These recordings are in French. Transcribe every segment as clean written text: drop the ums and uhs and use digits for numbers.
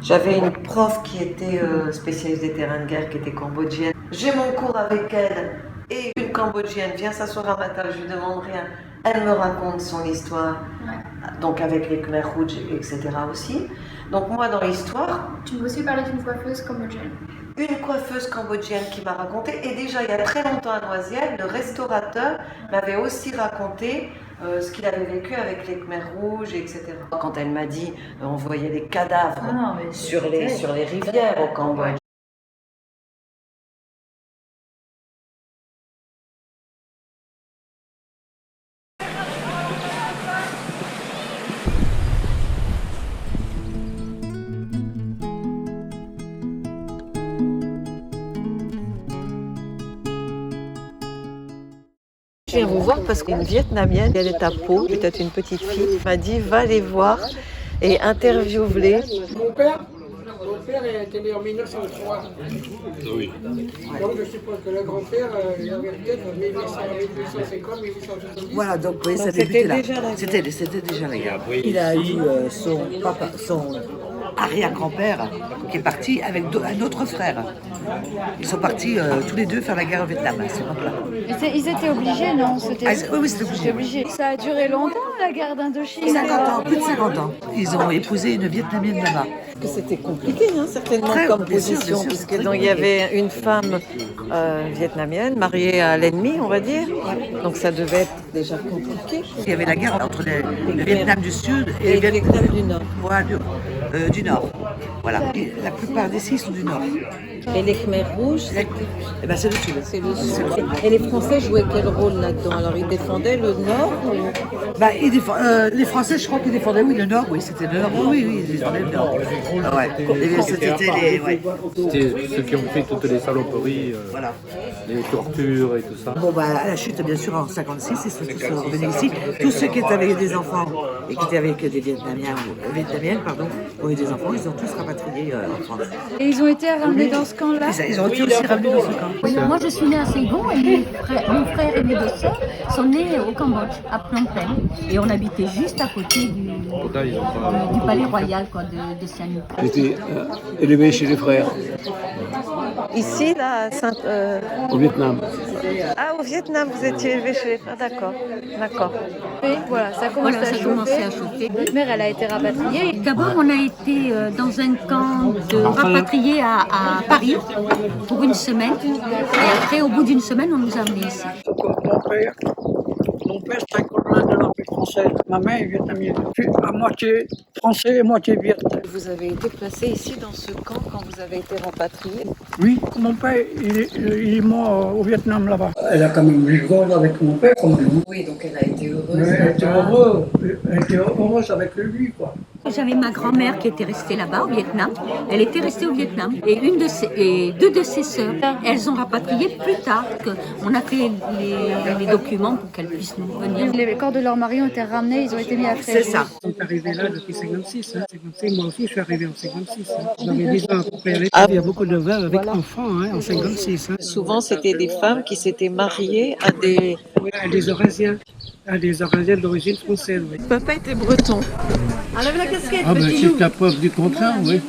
J'avais une prof qui était spécialiste des terrains de guerre, qui était cambodgienne. J'ai mon cours avec elle et une cambodgienne vient s'asseoir à ma table, je lui demande rien. Elle me raconte son histoire, donc avec les Khmer Rouges, etc. aussi. Donc moi, dans l'histoire... Tu m'as aussi parlé d'une coiffeuse cambodgienne. Une coiffeuse cambodgienne qui m'a raconté, et déjà il y a très longtemps à Noisiel, le restaurateur m'avait aussi raconté ce qu'il avait vécu avec les Khmers rouges, etc. Quand elle m'a dit, on voyait des cadavres sur les rivières au Cambodge. Je viens vous voir parce qu'une Vietnamienne, elle est à Pau, peut-être une petite fille, m'a dit va les voir et interviewe-les. Mon père était né en 1903. Oui. Donc je suppose que le grand-père, il avait peut-être 1850, 1870. Voilà, donc oui, ça débutait là. C'était déjà là. Il a eu son arrière-grand-père qui est parti avec un autre frère. Ils sont partis tous les deux faire la guerre au Vietnam à ce moment-là. Ils étaient obligés, non? Oui, c'était obligé. Ça a duré longtemps, la guerre d'Indochine? 50 ans, plus de 50 ans. Ils ont épousé une Vietnamienne là-bas. C'était compliqué, hein, certainement, comme bien sûr, position, bien sûr, puisque très donc, il y avait une femme vietnamienne mariée à l'ennemi, on va dire. Donc ça devait être déjà compliqué. Il y avait la guerre entre le Vietnam du Sud et le Vietnam du Nord. Voilà, du Nord. Voilà. Et la plupart d'ici sont du Nord. Et les Khmers rouges, Eh ben, c'est le Sud. c'est le Sud. Et les Français jouaient quel rôle là-dedans? Alors ils défendaient le Nord Bah, les Français, je crois qu'ils défendaient, oui, le Nord, oui, c'était le Nord, oui, ils défendaient le Nord. Ah ouais. C'était les, ouais. C'était ceux qui ont fait toutes les saloperies, Voilà. les tortures et tout ça. Bon, bah, à la chute, bien sûr, en 56, ils sont tous revenus ici. Tous ceux qui étaient avec des enfants et qui étaient avec des Vietnamiennes, ont eu des enfants, ils ont tous rapatriés en France. Et ils ont été ramenés dans ce camp-là? C'est ça, ils ont été aussi ramenés dans ce camp. Oui, moi je suis née à Saigon et mon frère et mes deux sœurs sont nés au Cambodge, à Phnom Penh. Et on habitait juste à côté du palais royal quoi, de Sihanouk. J'étais élevé chez les frères ici, là, à Saint... au Vietnam. Ah, au Vietnam, vous étiez élevé chez les frères, d'accord, d'accord. Oui, voilà, ça commence Voilà, à ça commençait à chauffer. chauffer. Votre mère, elle a été rapatriée. D'abord, on a été dans un camp de rapatriés à Paris pour une semaine. Et après, au bout d'une semaine, on nous a amenés ici. Mon père, c'est un copain de l'armée française. Ma mère est vietnamienne. Je suis à moitié français et moitié viet. Vous avez été placé ici dans ce camp quand vous avez été rapatrié? Oui, mon père, il est mort au Vietnam là-bas. Elle a quand même vécu avec mon père, comme nous. Oui, donc elle a été heureuse. Elle était heureuse avec lui, quoi. J'avais ma grand-mère qui était restée là-bas au Vietnam. Elle était restée au Vietnam. Et deux de ses sœurs, elles ont rapatrié plus tard. On a fait les documents pour qu'elles puissent nous venir. Les corps de leurs maris ont été ramenés, ils ont été mis à C'est Fréjus. ça. Ils sont arrivés là depuis 56. 56. Moi aussi, je suis arrivé en 56. J'avais 10 ans à peu près. Il y a beaucoup de veuves avec enfants en 56. Souvent, c'était des femmes qui s'étaient mariées à des... Oui, à des Eurésiens. À des Eurésiens d'origine française, oui. Papa était breton. Enlève la casquette, Ah ben c'est la preuve du contraire, oui.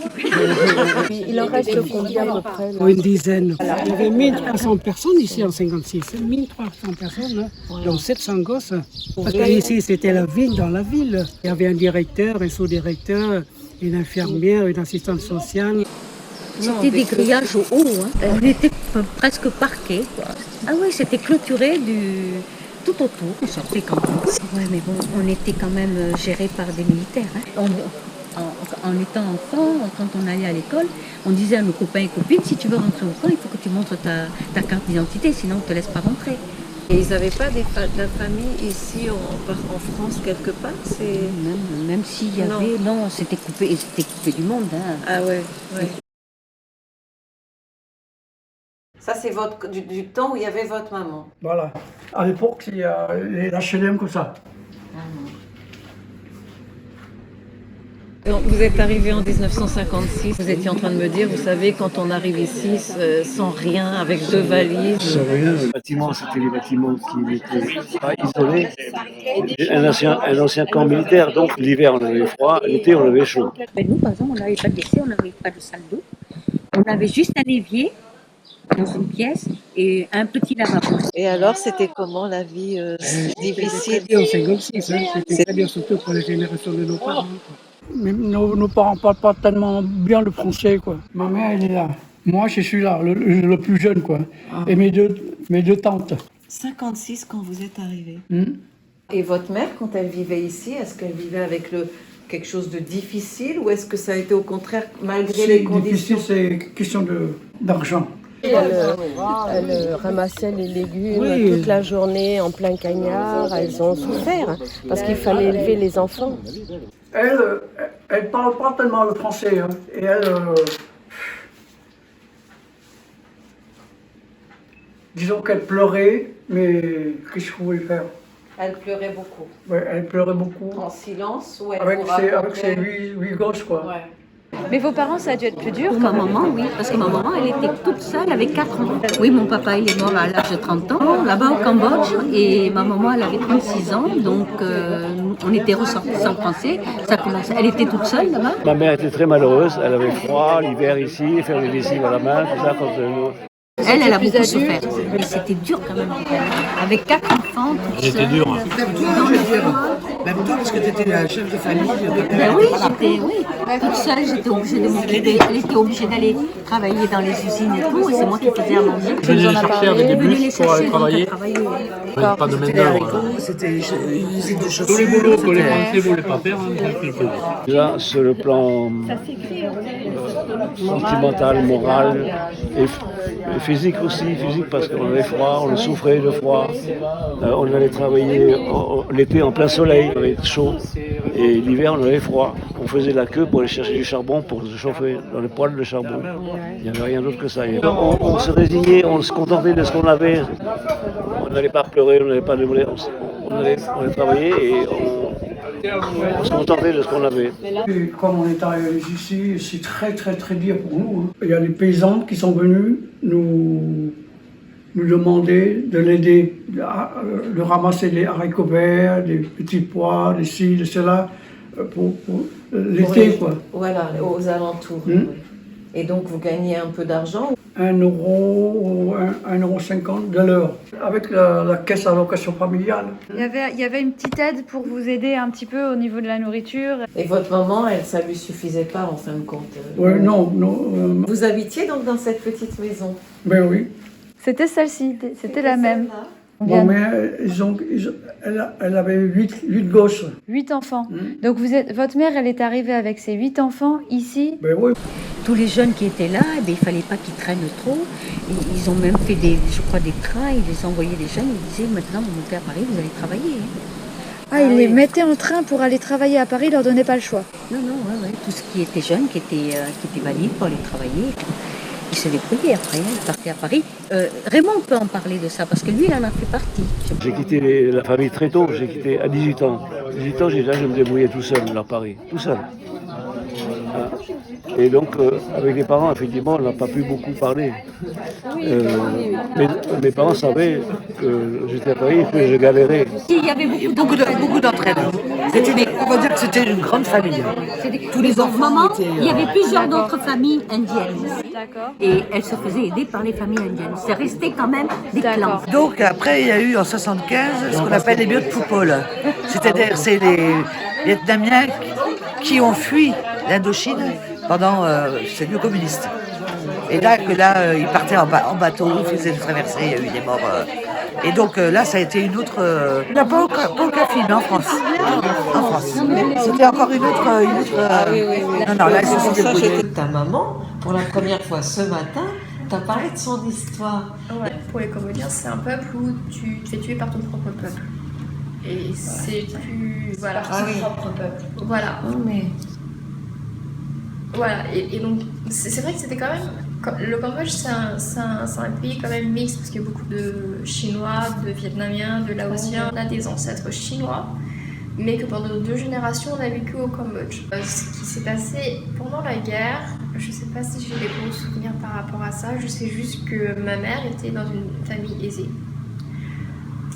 Il en reste combien à peu près? Une dizaine. Il y avait 1300 personnes ici en 56. 1300 personnes, dont 700 gosses. Parce qu'ici, c'était la ville dans la ville. Il y avait un directeur, un sous-directeur, une infirmière, une assistante sociale. C'était des grillages au haut. On était presque parqués. Ah oui, c'était clôturé tout autour. On sortait quand même. Ouais, mais bon, on était quand même géré par des militaires. En étant enfant, quand on allait à l'école, on disait à nos copains et copines, si tu veux rentrer au camp, il faut que tu montres ta carte d'identité, sinon on ne te laisse pas rentrer. Et ils n'avaient pas de la famille ici en France quelque part? Même s'il y avait, non, c'était coupé du monde. Ah ouais, ouais. Ça, c'est du temps où il y avait votre maman. Voilà. À l'époque, il y a les HLM comme ça. Donc, vous êtes arrivé en 1956, vous étiez en train de me dire, vous savez, quand on arrive ici sans rien, avec 2 valises. Sans rien. Les bâtiments, c'était les bâtiments qui n'étaient pas isolés. Un ancien camp militaire, donc l'hiver on avait froid, l'été on avait chaud. Mais nous, par exemple, on n'avait pas de WC, on n'avait pas de salle d'eau. On avait juste un évier dans une pièce et un petit lavabo. Et alors, c'était comment la vie difficile? C'était en 56, hein. C'était très bien, surtout pour les générations de nos parents. Mais nos parents ne parlent pas tellement bien le français, quoi. Ma mère, elle est là. Moi, je suis là, le plus jeune, quoi. Et mes deux tantes. 56 quand vous êtes arrivé. Et votre mère, quand elle vivait ici, est-ce qu'elle vivait avec quelque chose de difficile ou est-ce que ça a été au contraire, malgré les conditions? Difficile, c'est question d'argent. Elles ramassaient les légumes toute la journée en plein cagnard. Elles ont souffert parce qu'il fallait élever les enfants. Elle ne parle pas tellement le français. Hein. Et disons qu'elle pleurait, mais qu'est-ce que je pouvais faire? Elle pleurait beaucoup. Ouais, elle pleurait beaucoup. En silence ou elle Avec vous racontait? ses 8 gosses, quoi. Ouais. Mais vos parents, ça a dû être plus dur Pour ma maman, oui, parce que ma maman, elle était toute seule avec 4 ans. Oui, mon papa, il est mort à l'âge de 30 ans, là-bas au Cambodge, et ma maman, elle avait 36 ans, donc on était ressortissants français. Ça commençait. Elle était toute seule là-bas. Ma mère était très malheureuse, elle avait froid l'hiver ici, faire les lessives à la main, tout ça. Elle a beaucoup souffert. Mais c'était dur quand même. Avec 4 enfants, toute seule. C'était dur. Même toi, parce que tu étais la chef de famille. Ben oui, toute seule, j'étais obligée de m'occuper. Elle était obligée d'aller travailler dans les usines et tout, et c'est moi qui faisais à manger. Je venais les chercher avec des bus pour aller travailler. Pas de main-d'œuvre. C'était une usine de chaussures. Tous les boulots que les Français ne voulaient pas faire, on le faisait. Là, sur le plan sentimental, moral et physique aussi, parce qu'on avait froid, on souffrait de froid, on allait travailler l'été en plein soleil, on avait chaud, et l'hiver on avait froid. On faisait la queue pour aller chercher du charbon pour se chauffer dans les poêles de charbon. Il n'y avait rien d'autre que ça. On se résignait, on se contentait de ce qu'on avait. On n'allait pas pleurer, on n'allait pas demander, on allait travailler et on se contentait de ce qu'on avait. Et comme on est arrivé ici, c'est très très très dur pour nous. Hein. Il y a des paysans qui sont venus nous demander de l'aider, de ramasser des haricots verts, des petits pois, des ci, de cela, pour l'été, quoi. Voilà, aux alentours. Oui. Et donc vous gagnez un peu d'argent? 1 euro ou 1,50 € de l'heure, avec la caisse d'allocation familiale. Il y avait une petite aide pour vous aider un petit peu au niveau de la nourriture. Et votre maman, ça lui suffisait pas en fin de compte? Oui, non. Vous habitiez donc dans cette petite maison? Ben oui. C'était celle-ci, c'était la même. Bon, mais elle avait 8 gosses. 8 enfants. Donc votre mère, elle est arrivée avec ses 8 enfants ici. Ben oui. Tous les jeunes qui étaient là, il ne fallait pas qu'ils traînent trop. Ils ont même fait des trains, ils les envoyaient des jeunes, ils disaient maintenant vous montez à Paris, vous allez travailler. Ah, ils les mettaient en train pour aller travailler à Paris, ils leur donnaient pas le choix. Non, tout ce qui était jeune, qui était valide pour aller travailler. Il se débrouillait après, il partait à Paris. Raymond peut en parler de ça, parce que lui, il en a fait partie. J'ai quitté la famille très tôt, j'ai quitté à 18 ans. À 18 ans, je me débrouillais tout seul à Paris, tout seul. Et donc, avec les parents, effectivement, on n'a pas pu beaucoup parler. Mes parents savaient que j'étais à Paris et que je galérais. Il y avait Beaucoup d'entraide. On va dire que c'était une grande famille. Tous les enfants maman, étaient... il y avait plusieurs d'autres familles indiennes. D'accord. Et elles se faisaient aider par les familles indiennes. C'est resté quand même des clans. Donc après, il y a eu en 75 ce qu'on appelle les Biot Poupol. C'est-à-dire c'est les Vietnamiens qui ont fui l'Indochine pendant c'est le communiste. Et là, ils partaient en bateau, ils faisaient des traversées, il y a eu des morts. Et donc là, ça a été une autre... Il n'y a pas aucun film en France. En France. C'était encore une autre... Non, là, ils se sont débrouillés. Ta maman, pour la première fois ce matin, t'as parlé de son histoire. Ouais. Pour les Cambodgiens, c'est un peuple où tu te fais tuer par ton propre peuple. Et c'est plus... Voilà, son propre peuple. Voilà. Oh, mais... Voilà, et donc c'est vrai que c'était quand même... Le Cambodge, c'est un pays quand même mixte, parce qu'il y a beaucoup de Chinois, de Vietnamiens, de Laotiens. On a des ancêtres chinois, mais que pendant 2 générations, on a vécu au Cambodge. Ce qui s'est passé pendant la guerre, je ne sais pas si j'ai des gros souvenirs par rapport à ça, je sais juste que ma mère était dans une famille aisée,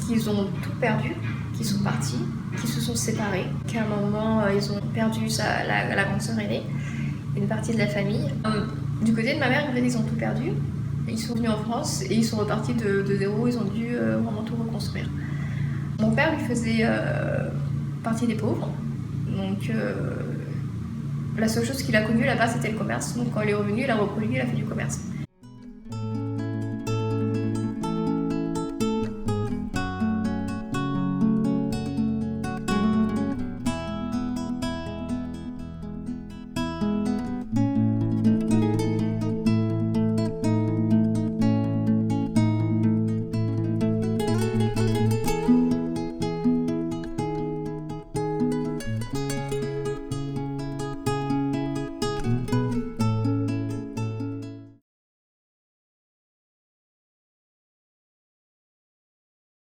qu'ils ont tout perdu, qu'ils sont partis, qu'ils se sont séparés, qu'à un moment, ils ont perdu la grande sœur aînée, une partie de la famille. Du côté de ma mère, en fait, ils ont tout perdu. Ils sont venus en France et ils sont repartis de zéro, ils ont dû vraiment tout reconstruire. Mon père, lui, faisait partie des pauvres, donc la seule chose qu'il a connue là-bas, c'était le commerce. Donc quand il est revenu, il a reproduit, il a fait du commerce.